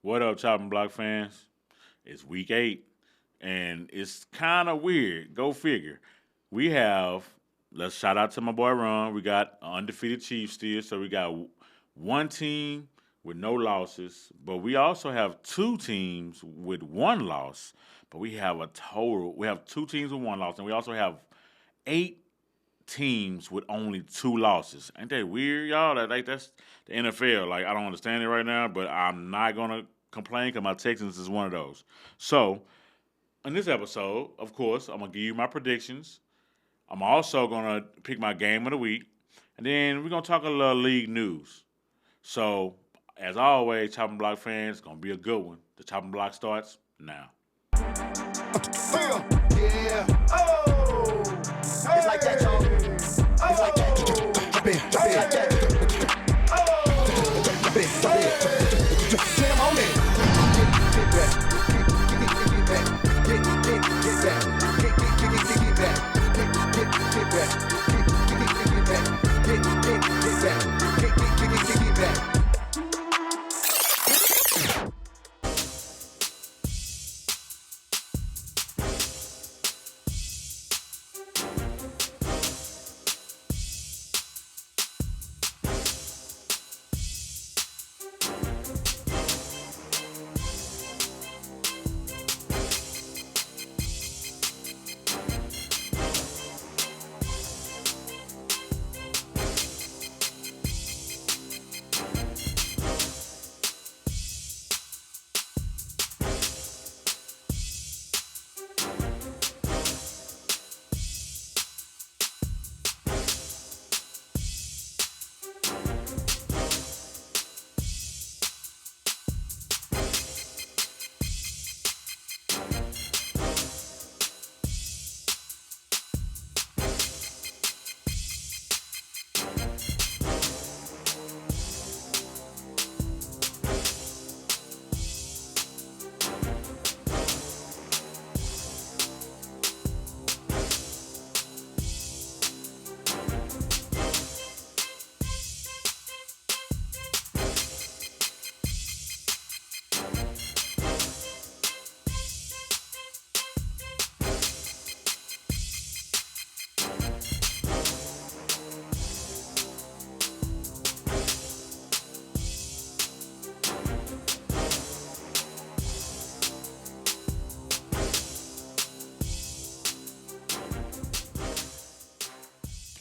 What up, Chopping Block fans? It's week 8, and it's kind of weird. Go figure. We have, let's shout out to my boy Ron. We got an undefeated Chiefs still, so we got one team with no losses, but we also have two teams with one loss. But we have two teams with one loss, and we also have 8 teams with only 2 losses. Ain't that weird, y'all? That's the NFL. Like, I don't understand it right now, but I'm not gonna complain because my Texans is one of those. So, in this episode, of course, I'm gonna give you my predictions. I'm also gonna pick my game of the week, and then we're gonna talk a little league news. So, as always, Chopping Block fans, it's gonna be a good one. The Chopping Block starts now. Yeah. Oh. It's like that, y'all. It's like that. It's like that. Jam on it. Get back. Get back. Get back. Get back. Get back.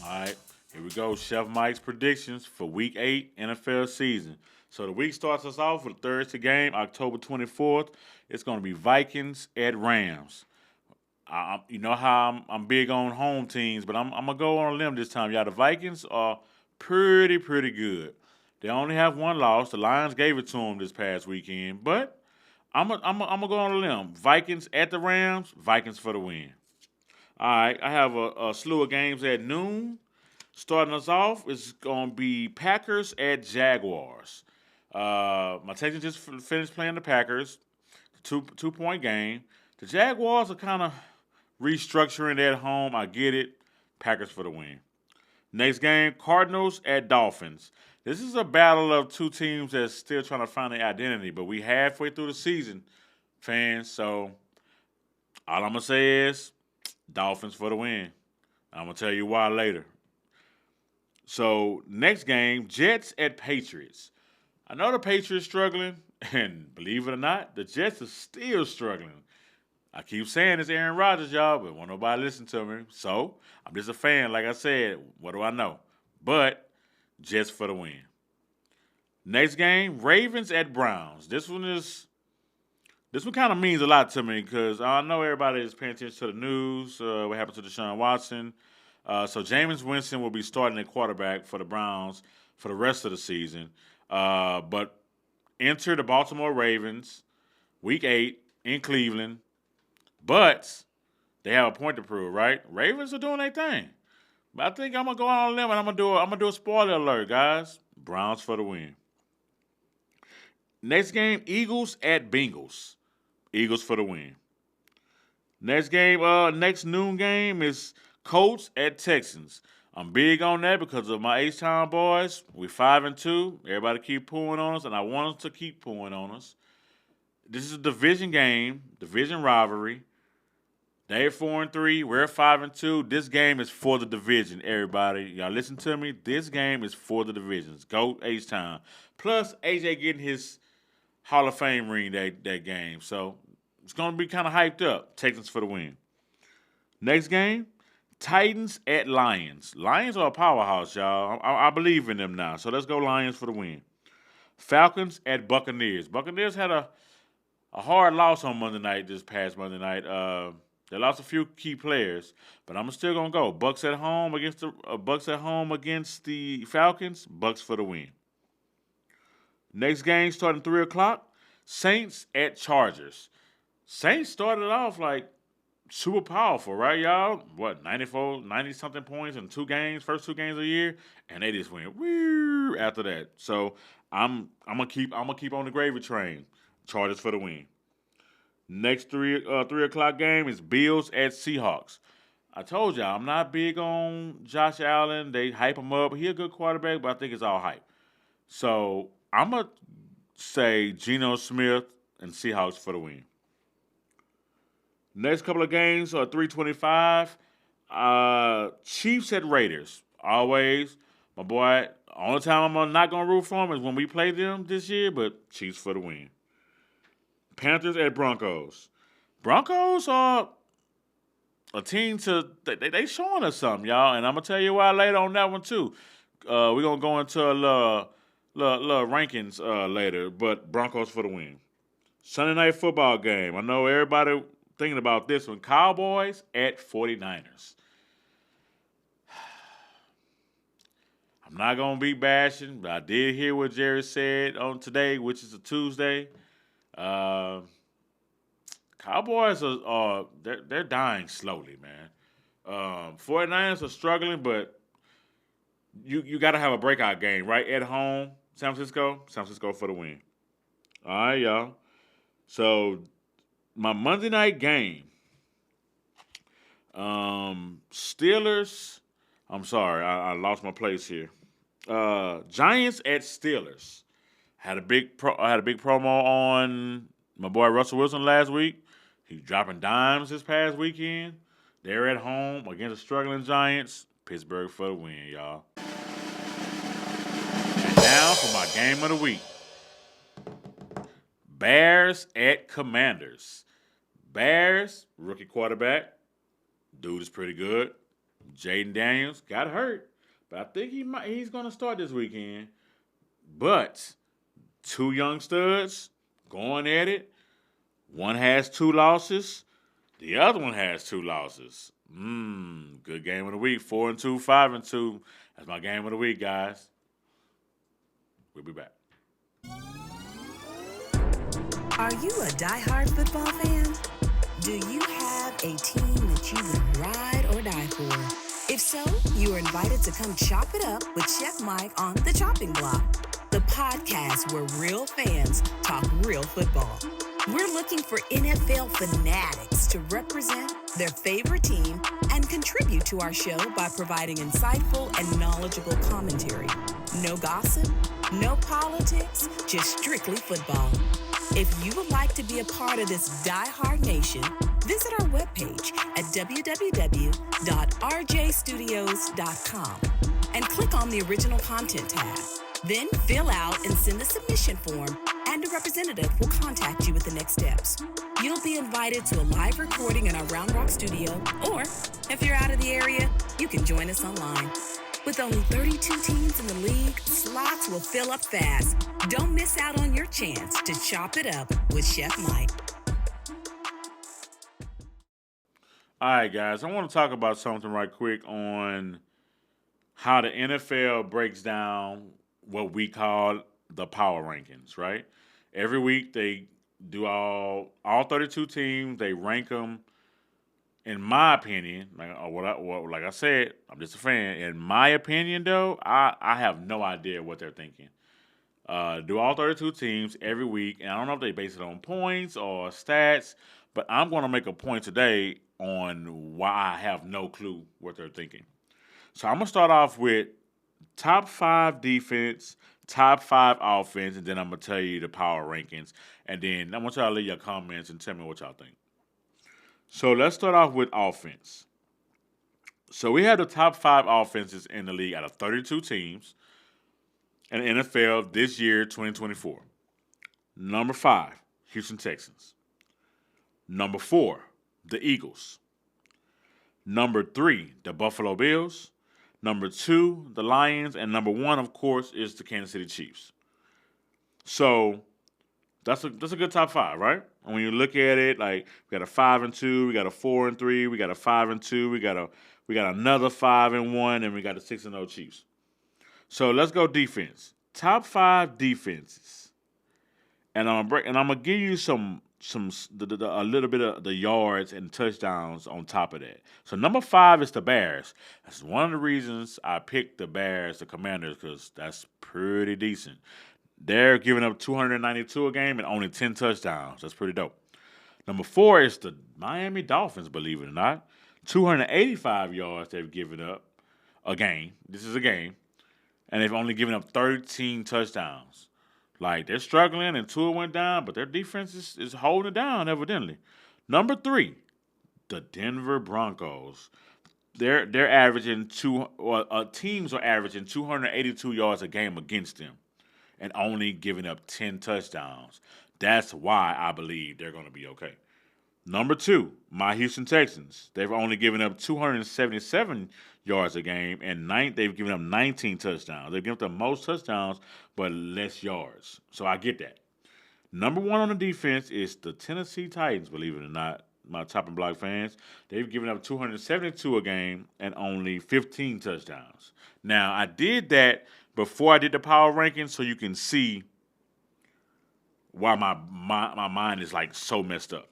All right, here we go. Chef Mike's predictions for Week 8 NFL season. So the week starts us off with a Thursday game, October 24th. It's going to be Vikings at Rams. You know how I'm big on home teams, but I'm going to go on a limb this time. Yeah, the Vikings are pretty good. They only have one loss. The Lions gave it to them this past weekend, but I'm gonna go on a limb. Vikings at the Rams. Vikings for the win. All right, I have a slew of games at noon. Starting us off is going to be Packers at Jaguars. My Texans just finished playing the Packers, 2 point game. The Jaguars are kind of restructuring at home. I get it. Packers for the win. Next game, Cardinals at Dolphins. This is a battle of two teams that's still trying to find their identity, but we halfway through the season, fans. So all I'm gonna say is Dolphins for the win. I'm gonna tell you why later. So next game, Jets at Patriots. I know the Patriots struggling, and believe it or not, the Jets are still struggling. I keep saying it's Aaron Rodgers, y'all, but won't nobody listen to me. So I'm just a fan, like I said. What do I know? But Jets for the win. Next game, Ravens at Browns. This one kind of means a lot to me because I know everybody is paying attention to the news. What happened to DeShaun Watson? So Jameis Winston will be starting at quarterback for the Browns for the rest of the season. But enter the Baltimore Ravens, Week 8 in Cleveland. But they have a point to prove, right? Ravens are doing their thing. But I think I'm gonna go on a limb and I'm gonna do a spoiler alert, guys. Browns for the win. Next game, Eagles at Bengals. Eagles for the win. Next game, next noon game is Colts at Texans. I'm big on that because of my H-Town boys. We're 5-2. Everybody keep pulling on us, and I want us to keep pulling on us. This is a division game, division rivalry. They're 4-3. We're 5-2. This game is for the division, everybody. Y'all listen to me. This game is for the divisions. Go H-Town. Plus, AJ getting his Hall of Fame ring that game. So it's going to be kind of hyped up. Texans for the win. Next game, Titans at Lions. Lions are a powerhouse, y'all. I believe in them now. So let's go Lions for the win. Falcons at Buccaneers. Buccaneers had a hard loss on Monday night, this past Monday night. They lost a few key players, but I'm still gonna go. Bucks at home against the Falcons. Bucks for the win. Next game starting 3:00. Saints at Chargers. Saints started off like super powerful, right, y'all? What, 90 something points in first two games of the year, and they just went woo after that. So I'm gonna keep on the gravy train. Chargers for the win. Next 3:00 game is Bills at Seahawks. I told y'all I'm not big on Josh Allen. They hype him up. He a good quarterback, but I think it's all hype. So I'm gonna say Geno Smith and Seahawks for the win. Next couple of games are 3:25. Chiefs at Raiders. Always, my boy. Only time I'm not gonna root for them is when we play them this year. But Chiefs for the win. Panthers at Broncos. Broncos are a team they showing us something, y'all, and I'm gonna tell you why later on that one too. We're gonna go into a little rankings later, but Broncos for the win. Sunday night football game. I know everybody thinking about this one. Cowboys at 49ers. I'm not gonna be bashing, but I did hear what Jerry said on today, which is a Tuesday. Cowboys are they're dying slowly, man. 49ers are struggling, but you got to have a breakout game, right? At home, San Francisco for the win. All right, y'all. So my Monday night game, Steelers. I'm sorry, I lost my place here. Giants at Steelers. Had a big promo on my boy Russell Wilson last week. He's dropping dimes this past weekend. They're at home against the struggling Giants. Pittsburgh for the win, y'all. And now for my game of the week. Bears at Commanders. Bears, rookie quarterback. Dude is pretty good. Jaden Daniels got hurt, but I think he's going to start this weekend. But two young studs going at it. One has 2 losses. The other one has 2 losses. Good game of the week. 4-2, 5-2. That's my game of the week, guys. We'll be back. Are you a diehard football fan? Do you have a team that you would ride or die for? If so, you are invited to come chop it up with Chef Mike on The Chopping Block, the podcast where real fans talk real football. We're looking for NFL fanatics to represent their favorite team and contribute to our show by providing insightful and knowledgeable commentary. No gossip, no politics, just strictly football. If you would like to be a part of this diehard nation, visit our webpage at www.rjstudios.com and click on the original content tab. Then fill out and send the submission form, and a representative will contact you with the next steps. You'll be invited to a live recording in our Round Rock studio, or if you're out of the area, you can join us online. With only 32 teams in the league, slots will fill up fast. Don't miss out on your chance to chop it up with Chef Mike. All right, guys, I want to talk about something right quick on how the NFL breaks down what we call the power rankings, right? Every week they do all 32 teams, they rank them. In my opinion, like I said, I'm just a fan. In my opinion, though, I have no idea what they're thinking. Do all 32 teams every week, and I don't know if they base it on points or stats, but I'm going to make a point today on why I have no clue what they're thinking. So I'm going to start off with top 5 defense, top 5 offense, and then I'm going to tell you the power rankings. And then I want y'all to leave your comments and tell me what y'all think. So let's start off with offense. So we have the top 5 offenses in the league out of 32 teams in the NFL this year, 2024. Number 5, Houston Texans. Number 4, the Eagles. Number 3, the Buffalo Bills. Number 2, the Lions. And number 1, of course, is the Kansas City Chiefs. So that's a good top 5, right? And when you look at it, like we got a 5-2, we got a 4-3, we got a 5-2, we got another 5-1, and we got a 6-0 Chiefs. So let's go defense. Top 5 defenses, and I'm gonna give you a little bit of the yards and touchdowns on top of that. So number 5 is the Bears. That's one of the reasons I picked the Bears, the Commanders, because that's pretty decent. They're giving up 292 a game and only 10 touchdowns. That's pretty dope. Number 4 is the Miami Dolphins, believe it or not. 285 yards they've given up a game. This is a game. And they've only given up 13 touchdowns. Like, they're struggling, and Tua went down, but their defense is holding it down, evidently. Number 3, the Denver Broncos. They're averaging teams are averaging 282 yards a game against them, and only giving up 10 touchdowns. That's why I believe they're going to be okay. Number 2, my Houston Texans. They've only given up 277 yards a game, and they've given up 19 touchdowns. They've given up the most touchdowns, but less yards. So I get that. Number 1 on the defense is the Tennessee Titans, believe it or not, my Top and Block fans. They've given up 272 a game and only 15 touchdowns. Now, I did that before I did the power rankings so you can see why my mind is like so messed up.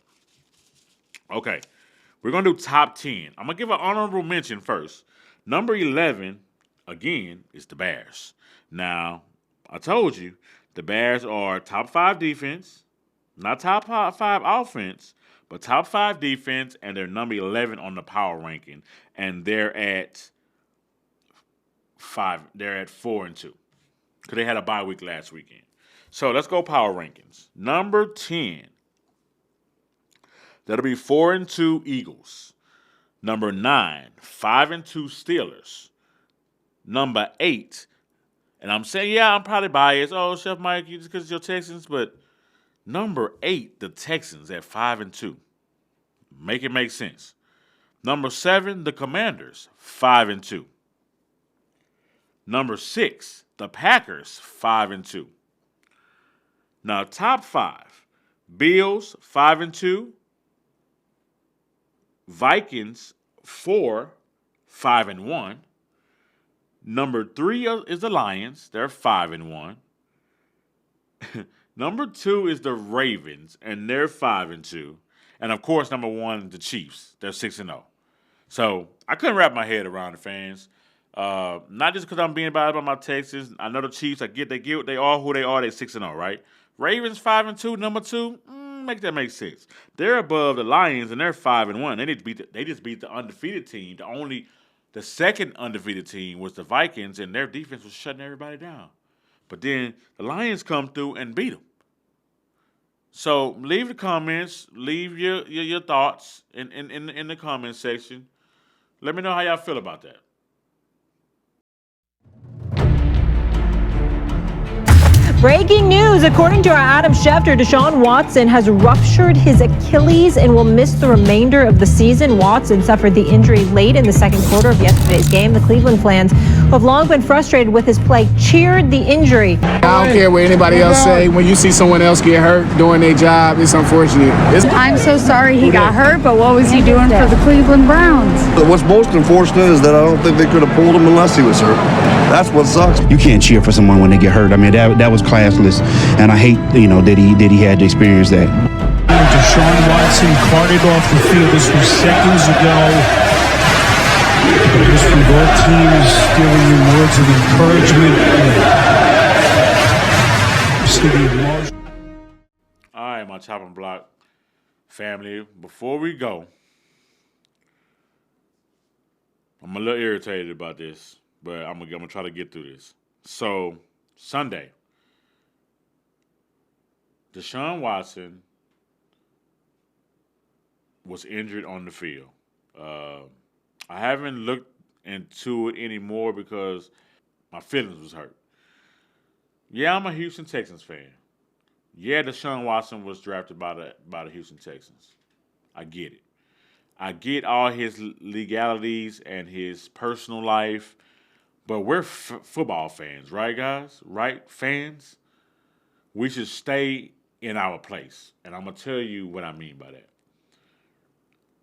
Okay, we're going to do top 10. I'm going to give an honorable mention first. Number 11, again, is the Bears. Now, I told you, the Bears are top 5 defense, not top 5 offense, but top 5 defense, and they're number 11 on the power ranking, and they're at 5. They're at 4-2 because they had a bye week last weekend. So let's go power rankings. Number 10. That'll be 4-2 Eagles. Number 9, 5-2 Steelers. Number 8, and I'm saying, yeah, I'm probably biased. Oh, Chef Mike, just because you're Texans, but number 8, the Texans at 5-2. Make it make sense. Number 7, the Commanders, 5-2. Number 6, the Packers, 5-2. Now, top 5, Bills, 5-2. Vikings, 4, 5-1. Number 3 is the Lions. They're 5-1. Number 2 is the Ravens, and they're 5-2. And of course, number 1, the Chiefs. They're 6-0. So I couldn't wrap my head around the fans. Not just because I'm being biased about my Texans. I know the Chiefs. They are who they are. They're 6-0, right? Ravens 5-2. Number 2. Make that make sense. They're above the Lions and they're 5-1. They just beat the undefeated team. The second undefeated team was the Vikings, and their defense was shutting everybody down. But then the Lions come through and beat them. So leave the comments, leave your thoughts in the comment section. Let me know how y'all feel about that. Breaking news, according to our Adam Schefter, DeShaun Watson has ruptured his Achilles and will miss the remainder of the season. Watson suffered the injury late in the second quarter of yesterday's game. The Cleveland fans, who have long been frustrated with his play, cheered the injury. I don't care what anybody else say. When you see someone else get hurt doing their job, it's unfortunate. I'm so sorry he got hurt, but what was he doing for the Cleveland Browns? What's most unfortunate is that I don't think they could have pulled him unless he was hurt. That's what sucks. You can't cheer for someone when they get hurt. I mean, that was classless, and I hate, that he had to experience that. DeShaun Watson carted off the field. This was seconds ago. Just from both teams giving him words of encouragement. All right, my Chop and Block family. Before we go, I'm a little irritated about this, but I'm gonna try to get through this. So, Sunday, DeShaun Watson was injured on the field. I haven't looked into it anymore because my feelings was hurt. Yeah, I'm a Houston Texans fan. Yeah, DeShaun Watson was drafted by the Houston Texans. I get it. I get all his legalities and his personal life, but we're football fans, right, guys? Right, fans? We should stay in our place, and I'm going to tell you what I mean by that.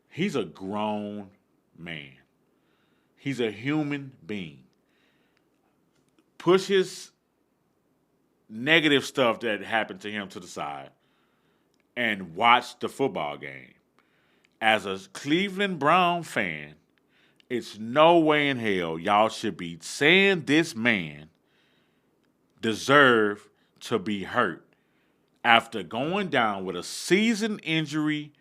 He's a grown man. He's a human being. Push his negative stuff that happened to him to the side and watch the football game. As a Cleveland Brown fan, it's no way in hell y'all should be saying this man deserved to be hurt after going down with a season-ending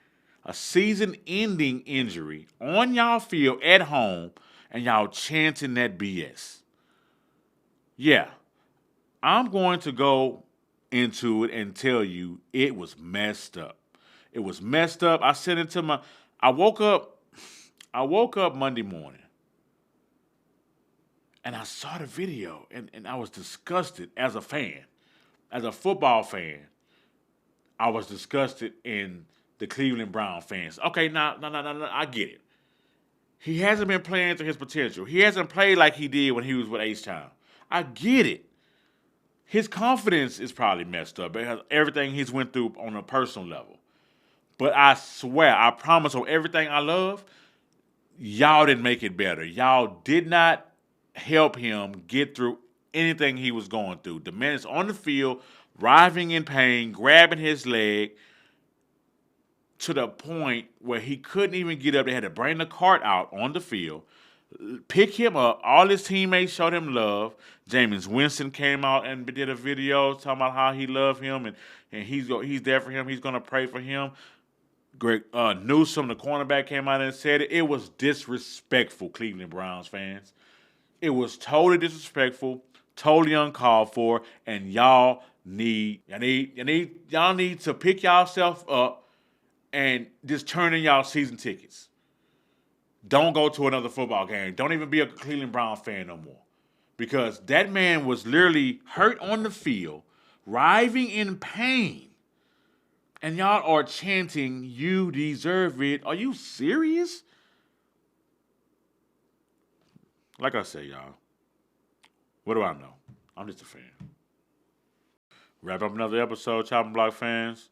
injury on y'all field at home and y'all chanting that BS. Yeah, I'm going to go into it and tell you it was messed up. It was messed up. I woke up Monday morning and I saw the video and I was disgusted as a fan. As a football fan, I was disgusted in the Cleveland Brown fans. Okay, no, I get it. He hasn't been playing to his potential. He hasn't played like he did when he was with H-Town. I get it. His confidence is probably messed up because everything he's went through on a personal level. But I swear, I promise on everything I love, y'all didn't make it better. Y'all did not help him get through anything he was going through. The man is on the field, writhing in pain, grabbing his leg to the point where he couldn't even get up. They had to bring the cart out on the field, pick him up. All his teammates showed him love. Jameis Winston came out and did a video talking about how he loved him and he's there for him. He's going to pray for him. Greg Newsome, the cornerback, came out and said it. It was disrespectful, Cleveland Browns fans. It was totally disrespectful, totally uncalled for, and y'all need to pick yourself up and just turn in y'all season tickets. Don't go to another football game. Don't even be a Cleveland Brown fan no more. Because that man was literally hurt on the field, writhing in pain. And y'all are chanting, "You deserve it." Are you serious? Like I say, y'all, what do I know? I'm just a fan. Wrap up another episode, Chopping Block fans.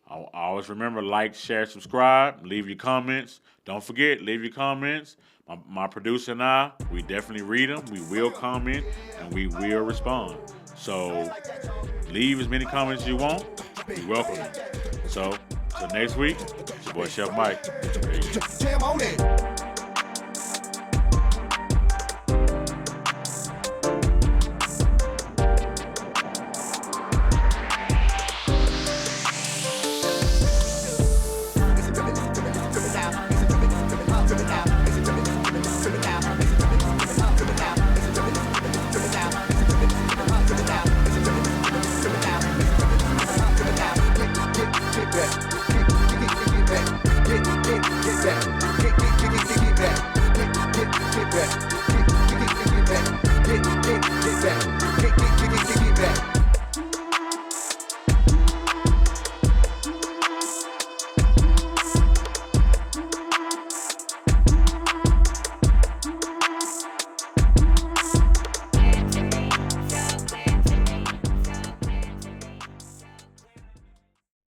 I always remember, like, share, subscribe, leave your comments. Don't forget, leave your comments. My producer and I, we definitely read them. We will comment, and we will respond. So leave as many comments as you want. We welcome them. So, next week, it's your boy Chef Mike. Jam on it.